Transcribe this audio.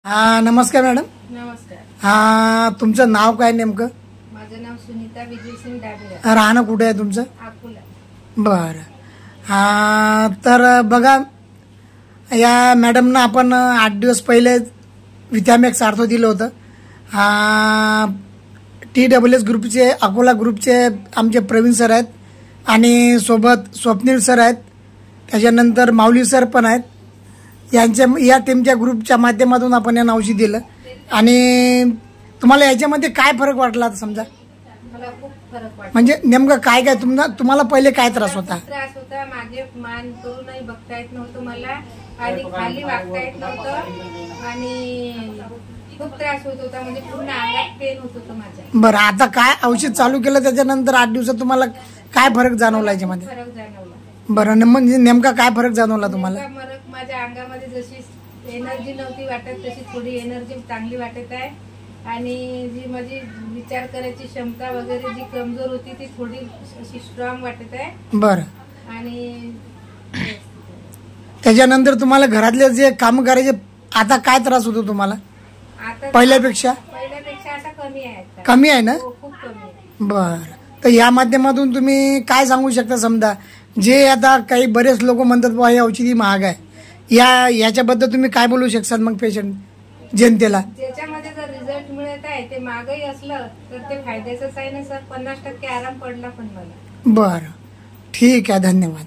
नमस्कार मॅडम. नमस्कार. तुमचं नाव काय नेमकं? माझं नाव सुनीता विजयसिंग डाबे. राहणं कुठे आहे तुमचं? अकोला. बरं. तर बघा, या मॅडमना आपण 8 दिवस पहिले विथॅमॅक्स आर्थो दिलं होतं. TWS ग्रुपचे, अकोला ग्रुपचे आमचे प्रवीण सर आहेत आणि सोबत स्वप्नील सर आहेत, त्याच्यानंतर माऊली सर पण आहेत. या टीमच्या ग्रुपच्या माध्यमातून आपण यांना औषध दिलं. आणि तुम्हाला याच्यामध्ये काय फरक वाटला आता समजा? मला खूप फरक वाटला. म्हणजे नेमकं काय काय तुम्हाला पहिले काय त्रास होता? त्रास होता, मागे मान करूनही बघता येत नव्हतं मला आणि खाली वागता येत नव्हतं आणि खूप त्रास होत होता, म्हणजे पूर्ण अंगात पेन होत होतं माझ्या. बरं, आता काय औषध चालू केलं त्याच्यानंतर 8 दिवसात तुम्हाला काय फरक जाणवला याच्यामध्ये? फरक जाणवला. बरं, म्हणजे नेमका काय फरक जाणवला तुम्हाला? फरक माझ्या अंगामध्ये जशी एनर्जी नव्हती वाटत तशी थोडी एनर्जी चांगली वाटत आहे आणि जी माझी विचार करायची क्षमता वगैरे जी कमजोर होती ती थोडी अशी स्ट्रॉंग वाटत आहे. बरं. आणि त्याच्यानंतर तुम्हाला घरातले जे काम करायचे, आता काय त्रास होतो तुम्हाला आता पहिल्यापेक्षा? आता कमी आहे. कमी आहे ना? खूप कमी आहे. बरं. तर या माध्यमातून तुम्ही काय सांगू शकता? समजा जे आता काही बरेच लोक म्हणतात बाबा हे औषधी महाग आहे, याच्याबद्दल तुम्ही काय बोलू शकता मग पेशंट जनतेला? ज्याच्यामध्ये जर रिझल्ट मिळत आहे ते महागही असलं तर ते फायद्याचंच आहे ना सर. 50% आराम पडला पण मला. बरं, ठीक आहे, धन्यवाद.